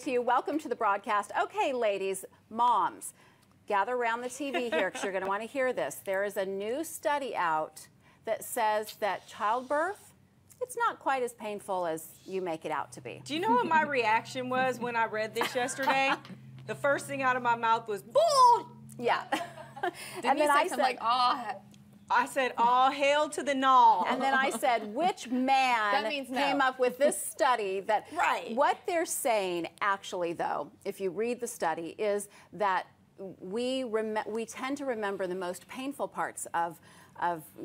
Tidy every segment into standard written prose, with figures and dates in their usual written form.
to you. Welcome to the broadcast. Okay, ladies, moms, gather around the TV here because you're going to want to hear this. There is a new study out that says that childbirth, it's not quite as painful as you make it out to be. Do you know what my reaction was when I read this yesterday? The first thing out of my mouth was, bull! Yeah. And then I said, like, oh. I said, all hail to the gnaw. And then I said, which man came up with this study that what they're saying actually, though, if you read the study, is that we tend to remember the most painful parts of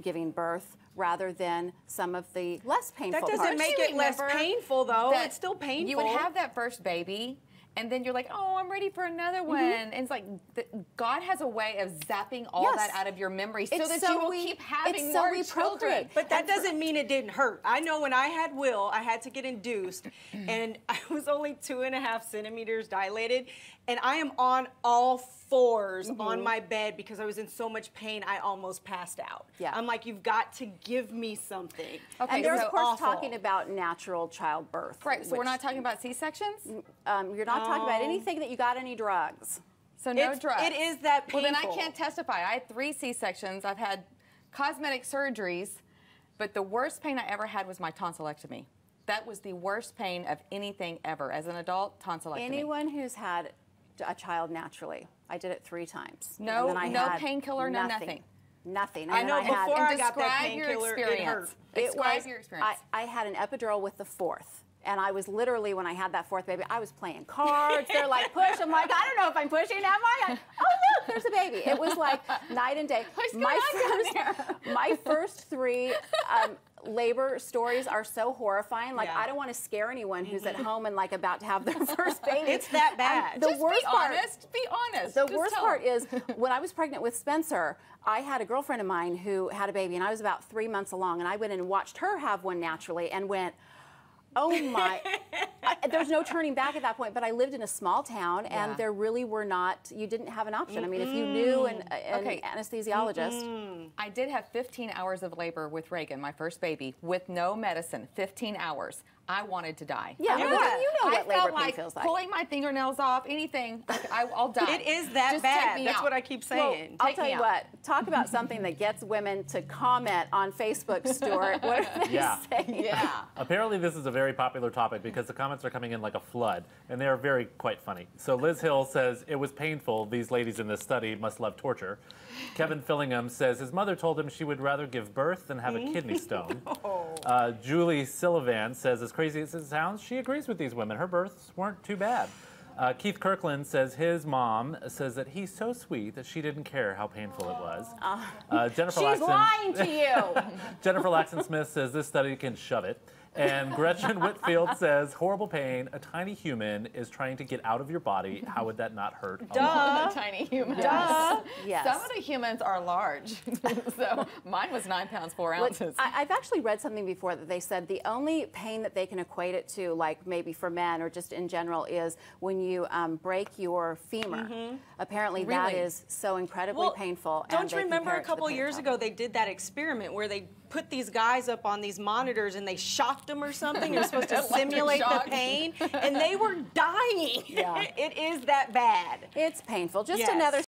giving birth rather than some of the less painful parts. That doesn't make it less painful, though. It's still painful. You would have that first baby, and then you're like, oh, I'm ready for another one. And it's like, God has a way of zapping all that out of your memory so that you will keep having more children. But that doesn't mean it didn't hurt. I know when I had Will, I had to get induced, and I was only 2.5 centimeters dilated, and I am on all fours on my bed because I was in so much pain I almost passed out. Yeah. I'm like, you've got to give me something. Okay, and they're of course talking about natural childbirth. Right, so we're not talking about C-sections? You're not talking about anything that you got any drugs. So no drugs. It is that painful. Well, then I can't testify. I had 3 C-sections. I've had cosmetic surgeries, but the worst pain I ever had was my tonsillectomy. That was the worst pain of anything ever. As an adult, tonsillectomy. Anyone who's had a child naturally, I did it 3 times. No painkiller, no nothing. Nothing. I know before I got that painkiller, it hurt. Describe your experience. I had an epidural with the 4th. And I was literally, when I had that 4th baby, I was playing cards. They're like, push. I'm like, I don't know if I'm pushing, am I? Oh, look, there's a baby. It was like night and day. My first 3 labor stories are so horrifying. Like, I don't want to scare anyone who's at home and like about to have their first baby. It's that bad. Just be honest. Be honest. The worst part is when I was pregnant with Spencer, I had a girlfriend of mine who had a baby, and I was about 3 months along, and I went and watched her have one naturally and went, oh my, there's no turning back at that point, but I lived in a small town and there really were not, you didn't have an option. I mean, if you knew an anesthesiologist. I did have 15 hours of labor with Reagan, my first baby, with no medicine, 15 hours. I wanted to die. Yeah, you know what labor pain feels like. Pulling my fingernails off, anything, I'll die. It is that bad. That's what I keep saying. Well, I'll tell you what, talk about something that gets women to comment on Facebook, Stuart. What are they saying? Yeah. Apparently this is a very popular topic because the comments are coming in like a flood, and they are very quite funny. So Liz Hill says, it was painful. These ladies in this study must love torture. Kevin Fillingham says his mother told him she would rather give birth than have a kidney stone. Julie Sullivan says, as crazy as it sounds, she agrees with these women. Her births weren't too bad. Keith Kirkland says his mom says that he's so sweet that she didn't care how painful it was. She's lying to you. Jennifer Laxton Smith says this study can shove it. And Gretchen Whitfield says, horrible pain, a tiny human is trying to get out of your body. How would that not hurt? A tiny human. Yes. Some of the humans are large. So mine was 9 pounds, 4 ounces. I've actually read something before that they said the only pain that they can equate it to, like maybe for men or just in general, is when you break your femur. Apparently that is so incredibly painful. Don't you remember a couple years ago they did that experiment where they put these guys up on these monitors and they shocked them or something? They're supposed to simulate the pain, and they were dying. It is that bad. It's painful. Just another